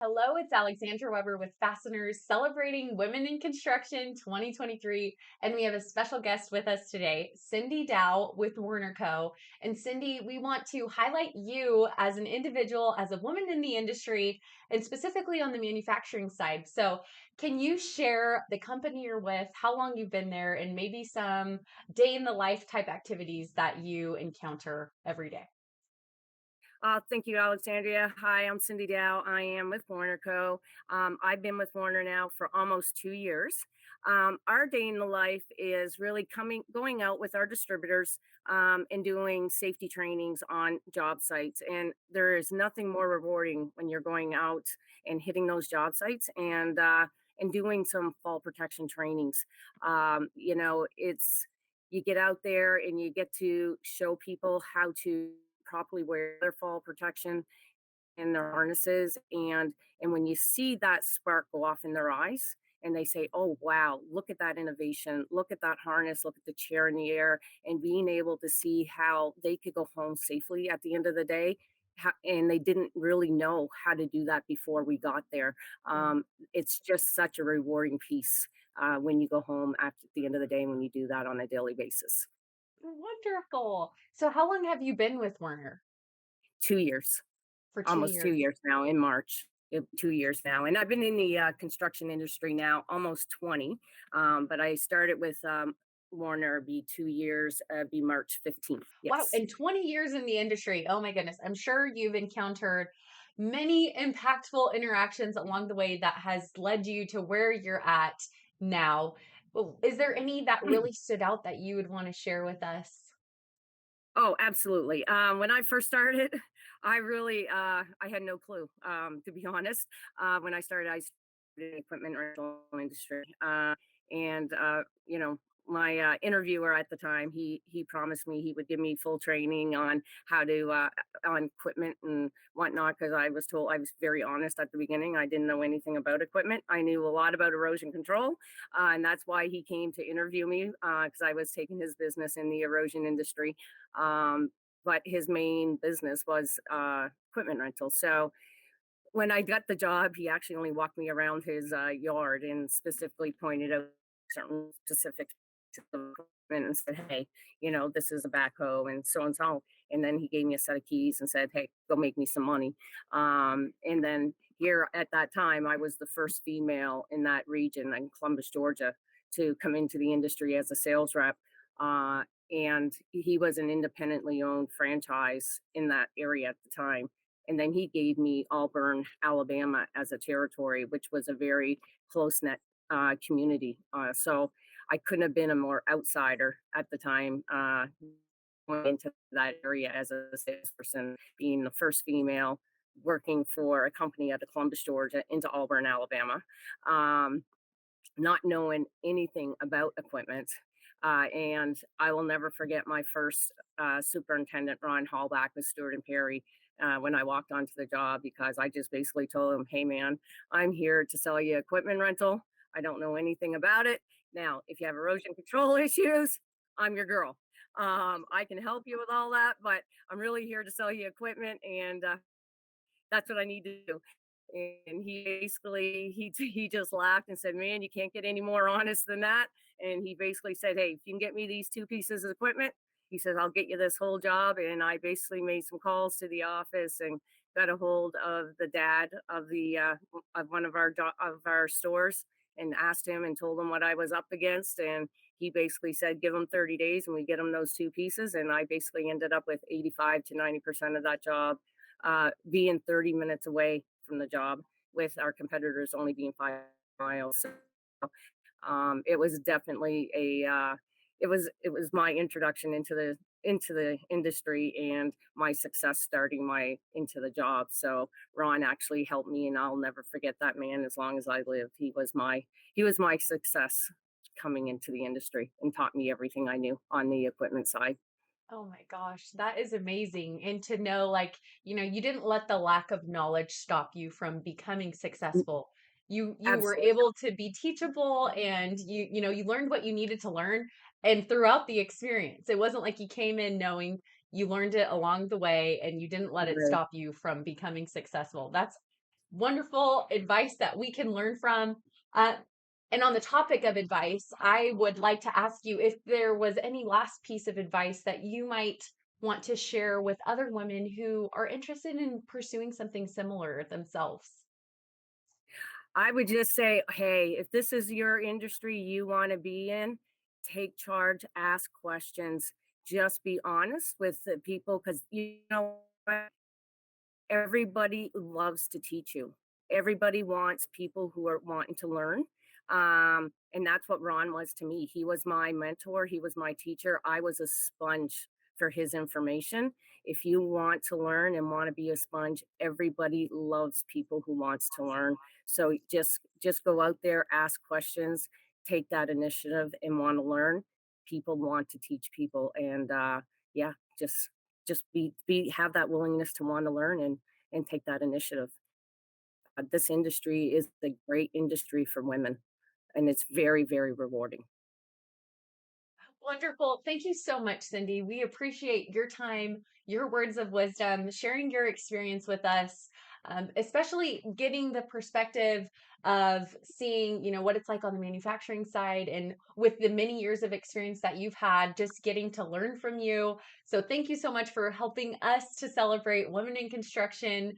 Hello, it's Alexandra Weber with Fasteners celebrating Women in Construction 2023. And we have a special guest with us today, Cindy Dow with WernerCo. And Cindy, we want to highlight you as an individual, as a woman in the industry, and specifically on the manufacturing side. So, can you share the company you're with, how long you've been there, and maybe some day in the life type activities that you encounter every day? Thank you, Alexandria. Hi, I'm Cindy Dow. I am with WernerCo. I've been with Warner now for almost 2 years. Our day in the life is really going out with our distributors and doing safety trainings on job sites. And there is nothing more rewarding when you're going out and hitting those job sites and doing some fall protection trainings. It's you get out there and you get to show people how to properly wear their fall protection and their harnesses, and when you see that spark go off in their eyes and they say, oh wow, look at that innovation, look at that harness, look at the chair in the air, and being able to see how they could go home safely at the end of the day, and they didn't really know how to do that before we got there. It's just such a rewarding piece when you go home after the end of the day when you do that on a daily basis. Wonderful. So, how long have you been with Werner? 2 years. For two Almost 2 years. years now in March. 2 years now, and I've been in the, construction industry now almost 20, but I started with, Warner, be 2 years, be March 15th, Wow, yes. and 20 years in the industry. Oh my goodness. I'm sure you've encountered many impactful interactions along the way that has led you to where you're at now. Is there any that really stood out that you would want to share with us? Oh, absolutely. When I first started, I had no clue, to be honest. When I started, I started in the equipment rental industry, and my interviewer at the time, he promised me he would give me full training on how to on equipment and whatnot, because I was very honest at the beginning. I didn't know anything about equipment. I knew a lot about erosion control, and that's why he came to interview me, because I was taking his business in the erosion industry, but his main business was equipment rental. So when I got the job, he actually only walked me around his yard and specifically pointed out certain specific pieces of equipment and said, "Hey, this is a backhoe and so and so." And then he gave me a set of keys and said, "Hey, go make me some money." And then here at that time, I was the first female in that region in Columbus, Georgia, to come into the industry as a sales rep. And he was an independently owned franchise in that area at the time, and then he gave me Auburn, Alabama as a territory, which was a very close knit community. So I couldn't have been a more outsider at the time, going into that area as a salesperson, being the first female working for a company out of Columbus, Georgia, into Auburn, Alabama. Um, Not knowing anything about equipment. And I will never forget my first superintendent, Ron Hallback, with Stewart and Perry, when I walked onto the job, because I just basically told him, "Hey, man, I'm here to sell you equipment rental. I don't know anything about it. Now, if you have erosion control issues, I'm your girl. I can help you with all that, but I'm really here to sell you equipment, and that's what I need to do." And he basically he just laughed and said, "Man, you can't get any more honest than that." And he basically said, "Hey, if you can get me these two pieces of equipment," he says, "I'll get you this whole job." And I basically made some calls to the office and got a hold of the dad of the of one of of our stores and asked him and told him what I was up against. And he basically said, "Give him 30 days and we get him those two pieces." And I basically ended up with 85 to 90% of that job, being 30 minutes away from the job, with our competitors only being 5 miles. So it was definitely it was my introduction into the industry and my success starting my into the job. So Ron actually helped me, and I'll never forget that man as long as I live. He was my success coming into the industry and taught me everything I knew on the equipment side. Oh my gosh, that is amazing. And to know, like, you didn't let the lack of knowledge stop you from becoming Mm, successful. You were absolutely. able to be teachable and you learned what you needed to learn and throughout the experience. It wasn't like you came in knowing you learned it along the way and you didn't let it Right. stop you from becoming successful. That's wonderful advice that we can learn from. Uh, and on the topic of advice, I would like to ask you if there was any last piece of advice that you might want to share with other women who are interested in pursuing something similar themselves. I would just say, hey, if this is your industry you want to be in, take charge, ask questions, just be honest with the people because you know what? Everybody loves to teach you. Everybody wants people who are wanting to learn. And that's what Ron was to me. He was my mentor, he was my teacher. I was a sponge for his information. If you want to learn and want to be a sponge, everybody loves people who wants to learn. So just go out there, ask questions, take that initiative and want to learn. People want to teach people and yeah, just be have that willingness to want to learn and take that initiative. This industry is a great industry for women, and it's very, very rewarding. Wonderful. Thank you so much, Cindy. We appreciate your time, your words of wisdom, sharing your experience with us, especially getting the perspective of seeing, what it's like on the manufacturing side and with the many years of experience that you've had, just getting to learn from you. So thank you so much for helping us to celebrate Women in Construction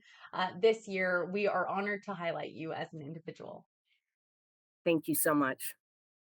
this year. We are honored to highlight you as an individual. Thank you so much.